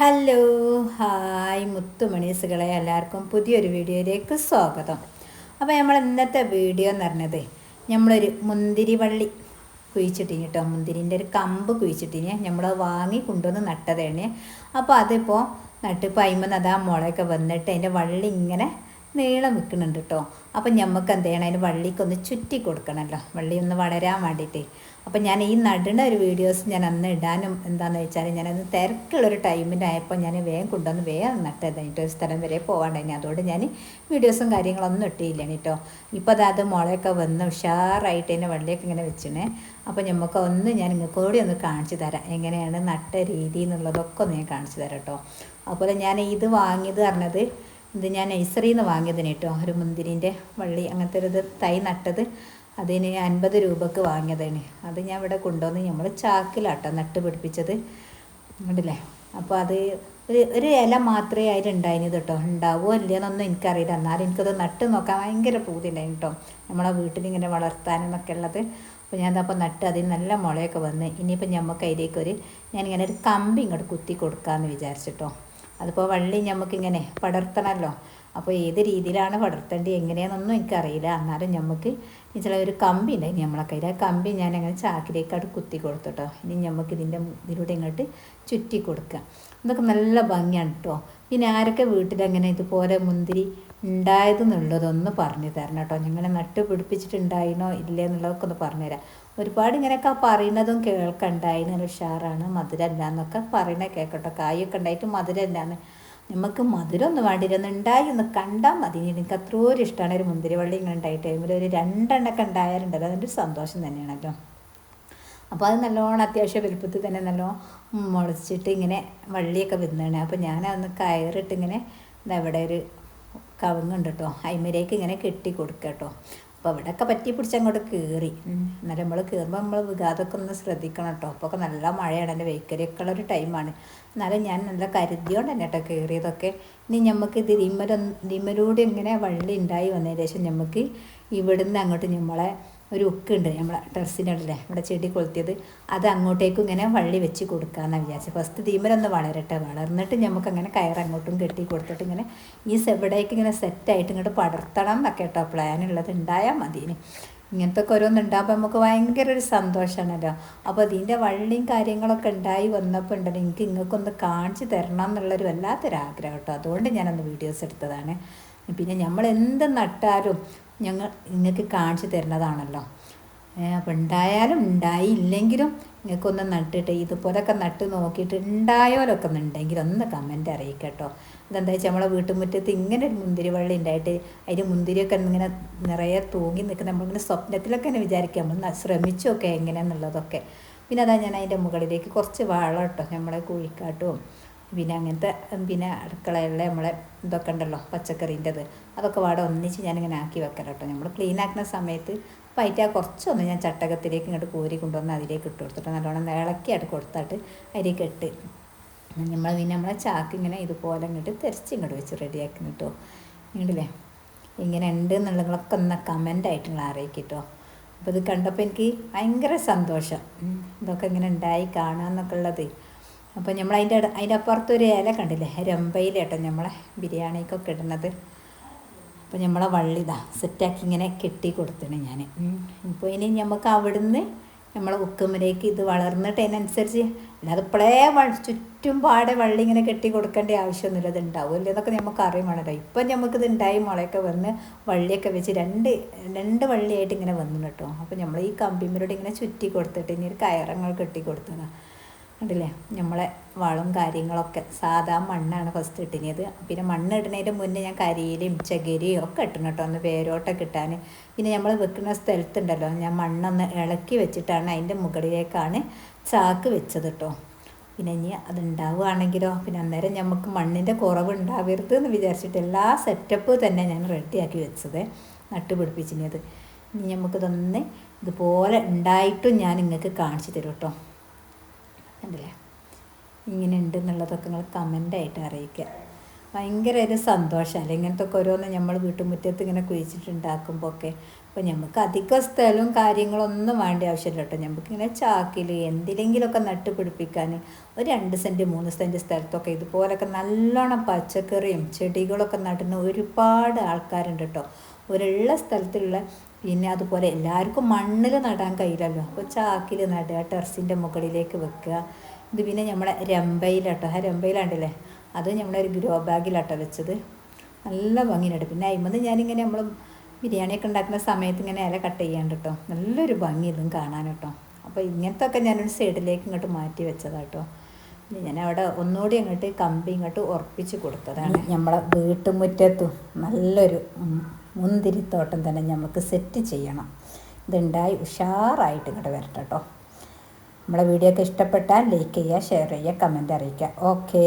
Hello, hi മുത്തുമണീസുകളെ, എല്ലാവർക്കും പുതിയൊരു വീഡിയോയിലേക്ക് സ്വാഗതം. അപ്പോൾ നമ്മൾ ഇന്നത്തെ വീഡിയോ എന്ന് പറഞ്ഞത് നമ്മളൊരു മുന്തിരി വള്ളി കുഴിച്ചിട്ടിന് കേട്ടോ. മുന്തിരിൻ്റെ ഒരു കമ്പ് കുഴിച്ചിട്ടിന്, നമ്മൾ വാങ്ങി കൊണ്ടുവന്ന് നട്ടതാണ്. അപ്പോൾ അതിപ്പോൾ നട്ടിപ്പോൾ അയിമെന്ന് അതാ മുളയൊക്കെ വന്നിട്ട് അതിൻ്റെ വള്ളി ഇങ്ങനെ നീളം വെക്കുന്നുണ്ട് കേട്ടോ. അപ്പം നമുക്ക് എന്ത് ചെയ്യണം, അതിന് വള്ളിക്കൊന്ന് ചുറ്റി കൊടുക്കണമല്ലോ, വള്ളി ഒന്ന് വളരാൻ വേണ്ടിയിട്ട്. അപ്പം ഞാൻ ഈ നടുന്ന ഒരു വീഡിയോസ് ഞാൻ അന്ന് ഇടാനും എന്താണെന്ന് വെച്ചാൽ ഞാനത് തിരക്കുള്ളൊരു ടൈമിനായപ്പോൾ ഞാൻ വേഗം കൊണ്ടുവന്ന് വേഗം നട്ടതായിട്ട് ഒരു സ്ഥലം വരെ പോകാണ്ടായിന്. അതുകൊണ്ട് ഞാൻ വീഡിയോസും കാര്യങ്ങളൊന്നും ഇട്ടില്ല കേട്ടോ. ഇപ്പോൾ അത് മുളയൊക്കെ വന്ന് ഉഷാറായിട്ട് അതിൻ്റെ വള്ളിയൊക്കെ ഇങ്ങനെ വെച്ചിനെ. അപ്പോൾ നമുക്ക് ഒന്ന് ഞാൻ നിങ്ങൾക്ക് കൂടി ഒന്ന് കാണിച്ചു തരാം, എങ്ങനെയാണ് നട്ട രീതി എന്നുള്ളതൊക്കെ ഒന്ന് ഞാൻ കാണിച്ചു തരാം കേട്ടോ. അതുപോലെ ഞാൻ ഇത് വാങ്ങിയത് പറഞ്ഞത് ഇത് ഞാൻ നഴ്സറിയിൽ നിന്ന് വാങ്ങിയതിന് കേട്ടോ. ഒരു മുന്തിരിൻ്റെ വള്ളി അങ്ങനത്തെ ഒരു തൈ നട്ടത് അതിന് 50 രൂപക്ക് വാങ്ങിയതാണ്. അത് ഞാൻ ഇവിടെ കൊണ്ടുവന്ന് നമ്മൾ ചാക്കിലാട്ടോ നട്ട് പിടിപ്പിച്ചത്, ഉണ്ടല്ലേ. അപ്പോൾ അത് ഒരു ഇല മാത്രമേ അതിലുണ്ടായിന് കേട്ടോ. ഉണ്ടാവുമോ ഇല്ലയെന്നൊന്നും എനിക്കറിയില്ല, എന്നാലും എനിക്കത് നട്ട് നോക്കാൻ ഭയങ്കര പൂതിയുണ്ടായിരുന്നു കേട്ടോ, നമ്മളെ വീട്ടിലിങ്ങനെ വളർത്താനെന്നൊക്കെ ഉള്ളത്. അപ്പോൾ ഞാനപ്പോൾ നട്ട് അതിന് നല്ല മുളയൊക്കെ വന്ന് ഇനിയിപ്പോൾ നമുക്ക് അതിലേക്കൊരു ഞാനിങ്ങനെ ഒരു കമ്പി ഇങ്ങോട്ട് കുത്തി കൊടുക്കാമെന്ന് വിചാരിച്ചിട്ടോ. അതിപ്പോൾ വള്ളി നമുക്കിങ്ങനെ പടർത്തണമല്ലോ. അപ്പോൾ ഏത് രീതിയിലാണ് പടർത്തേണ്ടത് എങ്ങനെയാണെന്നൊന്നും എനിക്കറിയില്ല, എന്നാലും നമുക്ക് ചില ഒരു കമ്പി ഉണ്ടായി നമ്മളെ കയ്യിൽ. ആ കമ്പി ഞാൻ അങ്ങനെ ചാക്കിലേക്ക് അവിടെ കുത്തി കൊടുത്തോട്ടോ. ഇനി നമുക്ക് ഇതിലൂടെ ഇങ്ങോട്ട് ചുറ്റി കൊടുക്കുക. ഇതൊക്കെ നല്ല ഭംഗിയാണ് കേട്ടോ. പിന്നെ ആരൊക്കെ വീട്ടിലങ്ങനെ ഇതുപോലെ മുന്തിരി ഉണ്ടായതെന്നുള്ളതൊന്ന് പറഞ്ഞു തരണം കേട്ടോ. ഞങ്ങളെ നട്ട് പിടിപ്പിച്ചിട്ടുണ്ടായിനോ ഇല്ലേ എന്നുള്ളതൊക്കെ ഒന്ന് പറഞ്ഞുതരാം. ഒരുപാട് ഇങ്ങനെയൊക്കെ പറയുന്നതും കേൾക്കണ്ടായിന്, ഉഷാറാണ്, മധുരമല്ല എന്നൊക്കെ പറയുന്നത് കേൾക്കട്ടോ. കായൊക്കെ ഉണ്ടായിട്ട് മധുരമല്ലാന്ന്. നമുക്ക് മധുരമൊന്നും വേണ്ടില്ല, ഒന്ന് ഉണ്ടായി ഒന്ന് കണ്ടാൽ മതി. എനിക്ക് അത്രയും ഇഷ്ടമാണ് ഒരു മുന്തിരി വള്ളി ഇങ്ങനെ ഉണ്ടായിട്ട് ടൈമിൽ ഒരു 2 എണ്ണമൊക്കെ ഉണ്ടായാലുണ്ടല്ലോ, അതിൻ്റെ ഒരു സന്തോഷം തന്നെയാണല്ലോ. അപ്പോൾ അത് നല്ലോണം അത്യാവശ്യം വലുപ്പത്തിൽ തന്നെ നല്ലോണം മുളച്ചിട്ട് ഇങ്ങനെ വള്ളിയൊക്കെ വരുന്നതാണ്. അപ്പോൾ ഞാനതൊന്ന് കയറിട്ട് ഇങ്ങനെ ഇവിടെ ഒരു കവുങ്ങുണ്ട് കേട്ടോ, അയിമരേക്ക് ഇങ്ങനെ കെട്ടി കൊടുക്കുക കേട്ടോ. അപ്പോൾ ഇവിടെയൊക്കെ പറ്റി പിടിച്ച് അങ്ങോട്ട് കയറി. എന്നാലും നമ്മൾ കയറുമ്പോൾ നമ്മൾ വികാതൊക്കെ ഒന്ന് ശ്രദ്ധിക്കണം കേട്ടോ. അപ്പോൾ ഒക്കെ നല്ല മഴയാണ്, എൻ്റെ വെയ്ക്കലൊക്കെ ഉള്ളൊരു ടൈമാണ്. എന്നാലും ഞാൻ നല്ല കരുതിയോണ്ട് തന്നെ കേട്ടോ കയറിയതൊക്കെ. ഇനി നമുക്ക് ഇതിമലൂടെ ഇങ്ങനെ വള്ളി ഉണ്ടായി വന്നതിന് ശേഷം നമുക്ക് ഇവിടുന്ന് അങ്ങോട്ട് നമ്മളെ ഒരു ഉക്കുണ്ട് നമ്മളെ ടെറസിനുണ്ടല്ലേ, ഇവിടെ ചെടി കൊളുത്തിയത്, അത് അങ്ങോട്ടേക്കും ഇങ്ങനെ വള്ളി വെച്ച് കൊടുക്കാമെന്നാണ് വിചാരിച്ചത്. ഫസ്റ്റ് തീമലൊന്ന് വളരട്ടെ, വളർന്നിട്ട് നമുക്ക് അങ്ങനെ കയറങ്ങോട്ടും കെട്ടി കൊടുത്തിട്ട് ഇങ്ങനെ ഈ ഇവിടേക്ക് ഇങ്ങനെ സെറ്റായിട്ട് ഇങ്ങോട്ട് പടർത്തണം എന്നൊക്കെ കേട്ടോ പ്ലാനുള്ളത്. ഉണ്ടായാൽ മതി. ഇങ്ങനത്തെ ഒക്കെ ഓരോന്ന് ഉണ്ടാകുമ്പോൾ നമുക്ക് ഭയങ്കര ഒരു സന്തോഷമാണല്ലോ. അപ്പോൾ ഇതിൻ്റെ വള്ളിയും കാര്യങ്ങളൊക്കെ ഉണ്ടായി വന്നപ്പോൾ ഉണ്ടല്ലോ, എനിക്ക് ഇങ്ങൾക്കൊന്ന് കാണിച്ച് തരണം എന്നുള്ളൊരു വല്ലാത്തൊരാഗ്രഹം കേട്ടോ. അതുകൊണ്ട് ഞാനൊന്ന് വീഡിയോസ് എടുത്തതാണ്. പിന്നെ നമ്മൾ എന്ത് നട്ടാലും നിങ്ങൾക്ക് കാണിച്ചു തരുന്നതാണല്ലോ. അപ്പോൾ ഉണ്ടായാലും ഉണ്ടായില്ലെങ്കിലും നിങ്ങൾക്കൊന്ന് നട്ടിട്ട് ഇതുപോലൊക്കെ നട്ട് നോക്കിയിട്ട് ഉണ്ടായോലൊക്കെ ഉണ്ടെങ്കിൽ ഒന്ന് കമൻറ്റ് അറിയിക്കുക കേട്ടോ. ഇതെന്താ വെച്ചാൽ നമ്മളെ വീട്ടുമുറ്റത്ത് ഇങ്ങനെ ഒരു മുന്തിരി വള്ളി ഉണ്ടായിട്ട് അതിന് മുന്തിരിയൊക്കെ ഇങ്ങനെ നിറയെ തൂങ്ങി നിൽക്കുന്ന നമ്മളിങ്ങനെ സ്വപ്നത്തിലൊക്കെ തന്നെ വിചാരിക്കുക, നമ്മൾ ശ്രമിച്ചൊക്കെ എങ്ങനെയാണെന്നുള്ളതൊക്കെ. പിന്നെ അതാ ഞാൻ അതിൻ്റെ മുകളിലേക്ക് കുറച്ച് വളം കേട്ടോ, നമ്മളെ കോഴിക്കാട്ടും പിന്നെ അങ്ങനത്തെ പിന്നെ അടുക്കളയിലെ നമ്മളെ ഇതൊക്കെ ഉണ്ടല്ലോ പച്ചക്കറീൻ്റെത്, അതൊക്കെ വാട ഒന്നിച്ച് ഞാനിങ്ങനെ ആക്കി വെക്കണം കേട്ടോ. നമ്മൾ ക്ലീൻ ആക്കുന്ന സമയത്ത് അപ്പോൾ അതിൻ്റെ ആ കുറച്ചൊന്ന് ഞാൻ ചട്ടകത്തിലേക്ക് ഇങ്ങോട്ട് കോരി കൊണ്ടുവന്ന് അതിലേക്ക് ഇട്ട് കൊടുത്തിട്ട് നല്ലോണം ഇളക്കിയായിട്ട് കൊടുത്തിട്ട് അതിലേക്ക് ഇട്ട് നമ്മൾ പിന്നെ നമ്മളെ ചാക്ക് ഇങ്ങനെ ഇതുപോലെ ഇങ്ങോട്ട് തിരച്ച് ഇങ്ങോട്ട് വെച്ച് റെഡിയാക്കി കേട്ടോ. ഇങ്ങോട്ടില്ലേ ഇങ്ങനെ ഉണ്ട് എന്നുള്ളതൊക്കെ ഒന്ന് കമൻ്റായിട്ട് നിങ്ങൾ അറിയിക്കട്ടോ. അപ്പോൾ ഇത് കണ്ടപ്പോൾ എനിക്ക് ഭയങ്കര സന്തോഷം, ഇതൊക്കെ ഇങ്ങനെ ഉണ്ടായി കാണാമെന്നൊക്കെ ഉള്ളത്. അപ്പോൾ നമ്മൾ അതിൻ്റെ അപ്പുറത്തൊരു ഇല കണ്ടില്ലേ, രമ്പയിലേട്ടോ നമ്മളെ ബിരിയാണിക്കൊക്കെ ഇടുന്നത്. അപ്പോൾ നമ്മളെ വള്ളി ഇതാ സെറ്റാക്കി ഇങ്ങനെ കെട്ടി കൊടുത്തിട്ട് ഞാൻ. ഇപ്പോൾ ഇനി നമുക്ക് അവിടുന്ന് നമ്മളെ ഉക്കുമ്പിലേക്ക് ഇത് വളർന്നിട്ട് അതിനനുസരിച്ച്, അല്ലാതെ ഇപ്പോഴേ ചുറ്റും പാടെ വള്ളി ഇങ്ങനെ കെട്ടി കൊടുക്കേണ്ട ആവശ്യമൊന്നുമില്ല. ഇത് ഉണ്ടാവുമല്ലോ എന്നൊക്കെ നമുക്ക് അറിയുവാണല്ലോ. ഇപ്പം നമുക്കിത് ഉണ്ടായി മുളയൊക്കെ വന്ന് വള്ളിയൊക്കെ വെച്ച് രണ്ട് വള്ളിയായിട്ട് ഇങ്ങനെ വന്നു കേട്ടോ. അപ്പോൾ നമ്മൾ ഈ കമ്പിമ്മലോട് ഇങ്ങനെ ചുറ്റി കൊടുത്തിട്ട് ഇനി ഒരു കയറങ്ങൾ കെട്ടി കൊടുത്തതാണ്. കണ്ടില്ലേ നമ്മളെ വളം കാര്യങ്ങളൊക്കെ സാധാ മണ്ണാണ് ഫസ്റ്റ് ഇട്ടിനത്. പിന്നെ മണ്ണ് ഇടുന്നതിൻ്റെ മുന്നേ ഞാൻ കരിയിലും ചകിരിയും ഒക്കെ ഇട്ടണം കേട്ടോ, ഒന്ന് വേരോട്ടൊക്കെ ഇട്ടാൻ. പിന്നെ നമ്മൾ വെക്കുന്ന സ്ഥലത്തുണ്ടല്ലോ ഞാൻ മണ്ണൊന്ന് ഇളക്കി വെച്ചിട്ടാണ് അതിൻ്റെ മുകളിലേക്കാണ് ചാക്ക് വെച്ചത് കേട്ടോ. പിന്നെ ഇനി അതുണ്ടാവുകയാണെങ്കിലോ പിന്നെ അന്നേരം നമുക്ക് മണ്ണിൻ്റെ കുറവ് ഉണ്ടാവരുത് എന്ന് വിചാരിച്ചിട്ട് എല്ലാ സെറ്റപ്പ് തന്നെ ഞാൻ റെഡിയാക്കി വെച്ചത് നട്ടുപിടിപ്പിച്ചിനത്. ഇനി നമുക്കിതൊന്ന് ഇതുപോലെ ഉണ്ടായിട്ടും ഞാൻ നിങ്ങൾക്ക് കാണിച്ചു തരും കേട്ടോ. കണ്ടില്ലേ ഇങ്ങനെ ഉണ്ട് എന്നുള്ളതൊക്കെ നിങ്ങൾ കമൻ്റായിട്ട് അറിയിക്കുക. ഭയങ്കര ഒരു സന്തോഷമല്ലേ ഇങ്ങനത്തെ ഒക്കെ ഓരോന്ന് നമ്മൾ വീട്ടുമുറ്റത്ത് ഇങ്ങനെ കുഴിച്ചിട്ടുണ്ടാക്കുമ്പോൾ ഒക്കെ. അപ്പോൾ നമുക്ക് അധികം സ്ഥലവും കാര്യങ്ങളൊന്നും വേണ്ട ആവശ്യമില്ല കേട്ടോ. നമുക്കിങ്ങനെ ചാക്കിൽ എന്തിലെങ്കിലുമൊക്കെ നട്ട് പിടിപ്പിക്കാൻ ഒരു 2 സെൻറ്റ് 3 സെൻറ്റ് സ്ഥലത്തൊക്കെ ഇതുപോലൊക്കെ നല്ലോണം പച്ചക്കറിയും ചെടികളൊക്കെ നടുന്ന ഒരുപാട് ആൾക്കാരുണ്ട് കേട്ടോ. ഒരുള്ള സ്ഥലത്തുള്ള. പിന്നെ അതുപോലെ എല്ലാവർക്കും മണ്ണിൽ നടാൻ കഴിയില്ലല്ലോ. അപ്പോൾ ചാക്കിൽ നടുക, ടെറസിൻ്റെ മുകളിലേക്ക് വെക്കുക. ഇത് പിന്നെ നമ്മളെ രമ്പയിലാട്ടോ, ആ രമ്പയിലാണ്ടല്ലേ, അത് നമ്മളൊരു ഗ്രോ ബാഗിലാട്ടോ വെച്ചത്. നല്ല ഭംഗിയുണ്ട്. പിന്നെ അതിമത് ഞാനിങ്ങനെ നമ്മൾ ബിരിയാണിയൊക്കെ ഉണ്ടാക്കുന്ന സമയത്ത് ഇങ്ങനെ ഇല കട്ട് ചെയ്യാണ്ട് കേട്ടോ. നല്ലൊരു ഭംഗി ഇതും കാണാൻ കേട്ടോ. അപ്പോൾ ഇങ്ങനത്തെ ഒക്കെ ഞാനൊരു സൈഡിലേക്ക് ഇങ്ങോട്ട് മാറ്റി വെച്ചതാട്ടോ. പിന്നെ ഞാൻ അവിടെ ഒന്നുകൂടി അങ്ങോട്ട് കമ്പി ഇങ്ങോട്ട് ഉറപ്പിച്ച് കൊടുത്തതാണ്. നമ്മളെ വീട്ടുമുറ്റത്തും നല്ലൊരു മുന്തിരിത്തോട്ടം തന്നെ നമുക്ക് സെറ്റ് ചെയ്യണം. ഇതുണ്ടായി ഉഷാറായിട്ട് ഇങ്ങോട്ട് വരട്ടെ കേട്ടോ. നമ്മളെ വീഡിയോ ഒക്കെ ഇഷ്ടപ്പെട്ടാൽ ലൈക്ക് ചെയ്യുക, ഷെയർ ചെയ്യുക, കമൻറ്റ് അറിയിക്കുക. ഓക്കേ.